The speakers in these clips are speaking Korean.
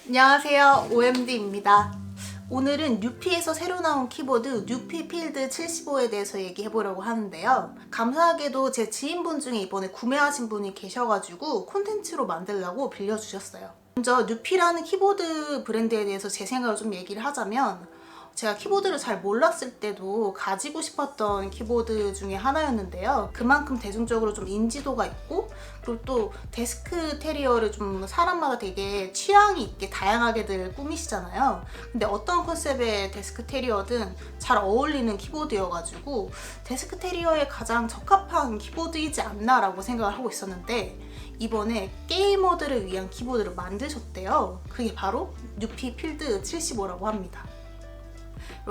안녕하세요, OMD입니다. 오늘은 뉴피에서 새로 나온 키보드 뉴피 필드 75에 대해서 얘기해보려고 하는데요. 감사하게도 제 지인분 중에 이번에 구매하신 분이 계셔가지고 콘텐츠로 만들려고 빌려주셨어요. 먼저 뉴피라는 키보드 브랜드에 대해서 제 생각을 좀 얘기를 하자면, 제가 키보드를 잘 몰랐을 때도 가지고 싶었던 키보드 중에 하나였는데요. 그만큼 대중적으로 좀 인지도가 있고, 그리고 또 데스크 테리어를 좀 사람마다 되게 취향이 있게 다양하게들 꾸미시잖아요. 근데 어떤 컨셉의 데스크 테리어든 잘 어울리는 키보드여가지고 데스크 테리어에 가장 적합한 키보드이지 않나라고 생각을 하고 있었는데, 이번에 게이머들을 위한 키보드를 만드셨대요. 그게 바로 뉴피 필드 75라고 합니다.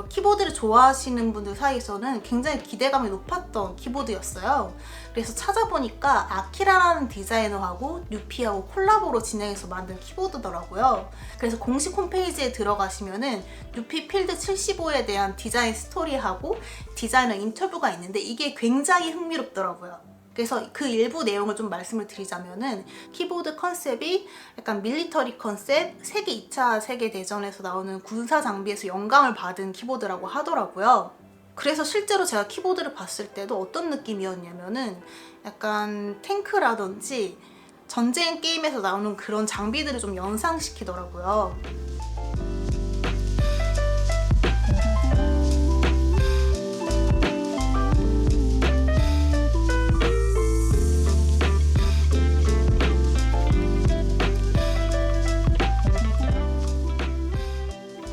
키보드를 좋아하시는 분들 사이에서는 굉장히 기대감이 높았던 키보드였어요. 그래서 찾아보니까 아키라라는 디자이너하고 뉴피하고 콜라보로 진행해서 만든 키보드더라고요. 그래서 공식 홈페이지에 들어가시면은 뉴피 필드 75에 대한 디자인 스토리하고 디자이너 인터뷰가 있는데 이게 굉장히 흥미롭더라고요. 그래서 그 일부 내용을 좀 말씀을 드리자면은, 키보드 컨셉이 약간 밀리터리 컨셉, 세계 2차 세계대전에서 나오는 군사 장비에서 영감을 받은 키보드라고 하더라고요. 그래서 실제로 제가 키보드를 봤을 때도 어떤 느낌이었냐면은, 약간 탱크라든지 전쟁 게임에서 나오는 그런 장비들을 좀 연상시키더라고요.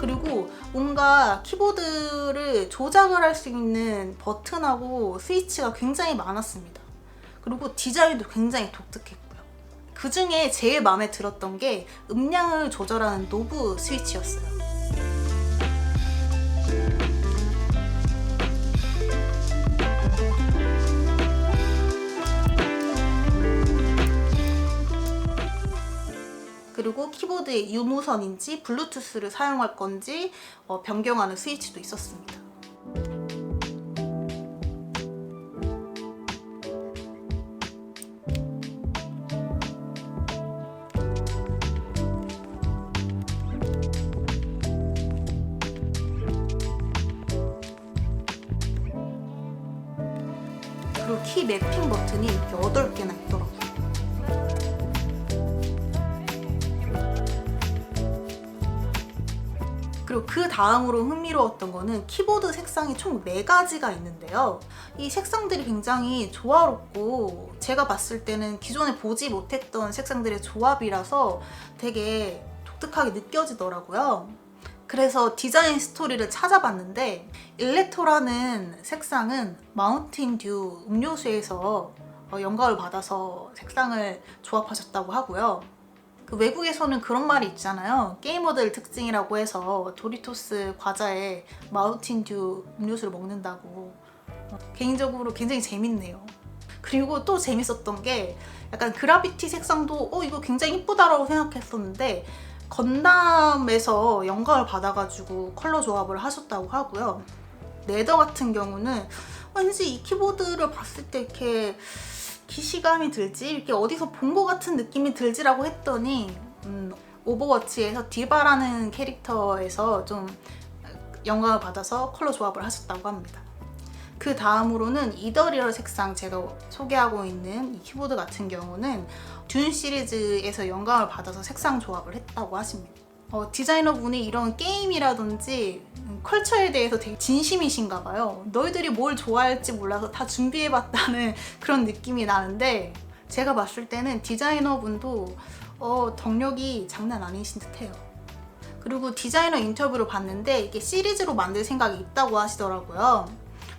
그리고 뭔가 키보드를 조작을 할 수 있는 버튼하고 스위치가 굉장히 많았습니다. 그리고 디자인도 굉장히 독특했고요. 그 중에 제일 마음에 들었던 게 음량을 조절하는 노브 스위치였어요. 그리고 키보드에 유무선인지 블루투스를 사용할 건지 변경하는 스위치도 있었습니다. 그리고 키 매핑 버튼이 이렇게 8개나 있더라고요. 그리고 그 다음으로 흥미로웠던 거는 키보드 색상이 총 4가지가 있는데요. 이 색상들이 굉장히 조화롭고 제가 봤을 때는 기존에 보지 못했던 색상들의 조합이라서 되게 독특하게 느껴지더라고요. 그래서 디자인 스토리를 찾아봤는데, 일레토라는 색상은 마운틴 듀 음료수에서 영감을 받아서 색상을 조합하셨다고 하고요. 그 외국에서는 그런 말이 있잖아요. 게이머들 특징이라고 해서 도리토스 과자에 마운틴 듀 음료수를 먹는다고. 개인적으로 굉장히 재밌네요. 그리고 또 재밌었던 게, 약간 그라비티 색상도 이거 굉장히 이쁘다라고 생각했었는데 건담에서 영감을 받아가지고 컬러 조합을 하셨다고 하고요. 레더 같은 경우는 왠지 이 키보드를 봤을 때 이렇게 기시감이 들지? 이렇게 어디서 본 것 같은 느낌이 들지라고 했더니 오버워치에서 디바라는 캐릭터에서 좀 영감을 받아서 컬러 조합을 하셨다고 합니다. 그 다음으로는 이더리얼 색상, 제가 소개하고 있는 이 키보드 같은 경우는 듄 시리즈에서 영감을 받아서 색상 조합을 했다고 하십니다. 디자이너분이 이런 게임이라든지 컬처에 대해서 되게 진심이신가 봐요. 너희들이 뭘 좋아할지 몰라서 다 준비해봤다는 그런 느낌이 나는데, 제가 봤을 때는 디자이너분도 덕력이 장난 아니신 듯해요. 그리고 디자이너 인터뷰를 봤는데 이게 시리즈로 만들 생각이 있다고 하시더라고요.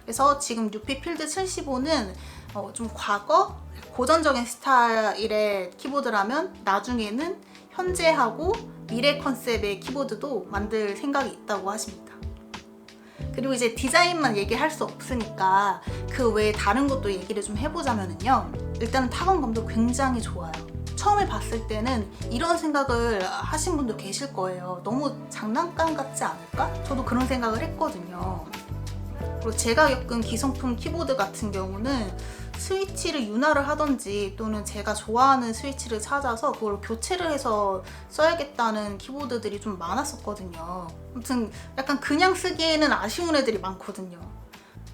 그래서 지금 뉴피 필드 75는 좀 과거 고전적인 스타일의 키보드라면 나중에는 현재하고 미래 컨셉의 키보드도 만들 생각이 있다고 하십니다. 그리고 이제 디자인만 얘기할 수 없으니까 그 외에 다른 것도 얘기를 좀 해보자면요. 일단은 타건감도 굉장히 좋아요. 처음에 봤을 때는 이런 생각을 하신 분도 계실 거예요. 너무 장난감 같지 않을까? 저도 그런 생각을 했거든요. 그리고 제가 겪은 기성품 키보드 같은 경우는 스위치를 윤활을 하던지 또는 제가 좋아하는 스위치를 찾아서 그걸 교체를 해서 써야겠다는 키보드들이 좀 많았었거든요. 아무튼 약간 그냥 쓰기에는 아쉬운 애들이 많거든요.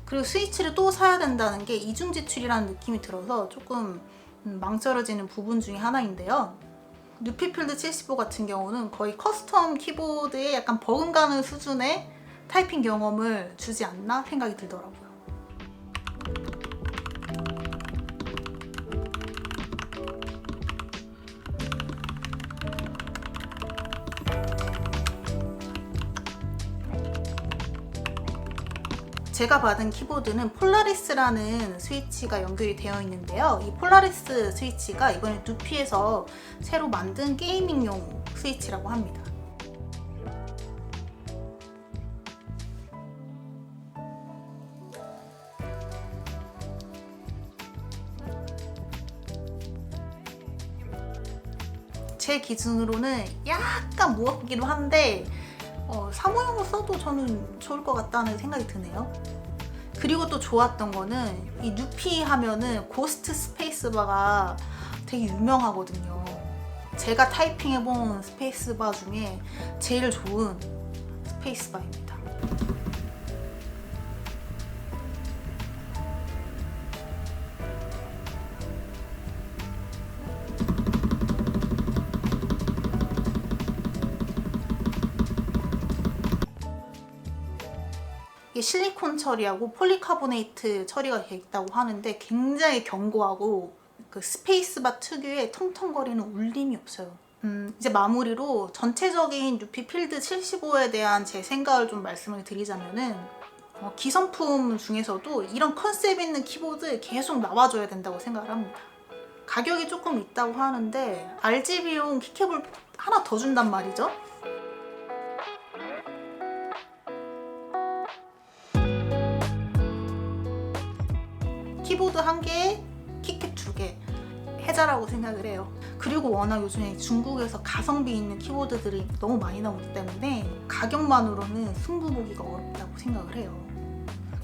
그리고 스위치를 또 사야 된다는 게 이중 지출이라는 느낌이 들어서 조금 망설여지는 부분 중에 하나인데요. 뉴피필드 75 같은 경우는 거의 커스텀 키보드에 약간 버금가는 수준의 타이핑 경험을 주지 않나 생각이 들더라고요. 제가 받은 키보드는 폴라리스라는 스위치가 연결이 되어 있는데요. 이 폴라리스 스위치가 이번에 누피에서 새로 만든 게이밍용 스위치라고 합니다. 제 기준으로는 약간 무겁기도 한데 사무용으로 써도 저는 좋을 것 같다는 생각이 드네요. 그리고 또 좋았던 거는 이 누피 하면은 고스트 스페이스바가 되게 유명하거든요. 제가 타이핑해본 스페이스바 중에 제일 좋은 스페이스바입니다. 이게 실리콘 처리하고 폴리카보네이트 처리가 되어 있다고 하는데 굉장히 견고하고 그 스페이스바 특유의 텅텅거리는 울림이 없어요. 이제 마무리로 전체적인 뉴피필드 75에 대한 제 생각을 좀 말씀을 드리자면은 기성품 중에서도 이런 컨셉 있는 키보드 계속 나와줘야 된다고 생각을 합니다. 가격이 조금 있다고 하는데 RGB용 키캡을 하나 더 준단 말이죠. 키보드 1개에 키캡 2개 해자라고 생각을 해요. 그리고 워낙 요즘에 중국에서 가성비 있는 키보드들이 너무 많이 나오기 때문에 가격만으로는 승부 보기가 어렵다고 생각을 해요.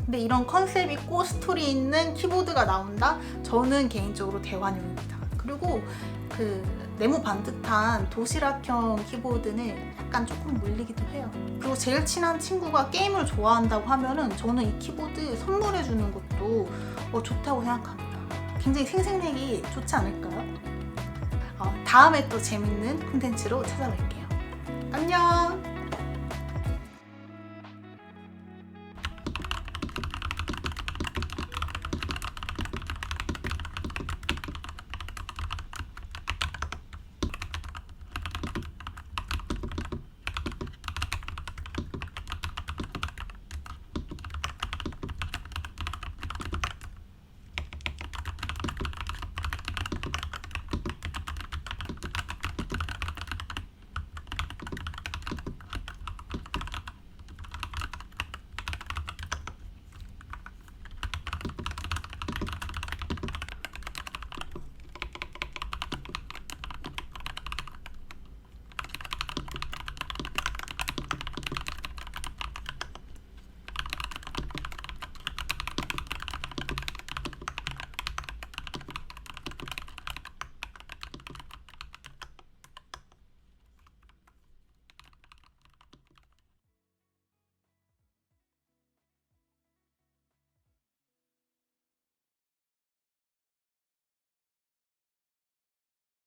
근데 이런 컨셉 있고 스토리 있는 키보드가 나온다? 저는 개인적으로 대환영입니다. 그리고 그 네모 반듯한 도시락형 키보드는 약간 조금 물리기도 해요. 그리고 제일 친한 친구가 게임을 좋아한다고 하면은 저는 이 키보드 선물해주는 것도 좋다고 생각합니다. 굉장히 생색내기 좋지 않을까요? 다음에 또 재밌는 콘텐츠로 찾아뵐게요.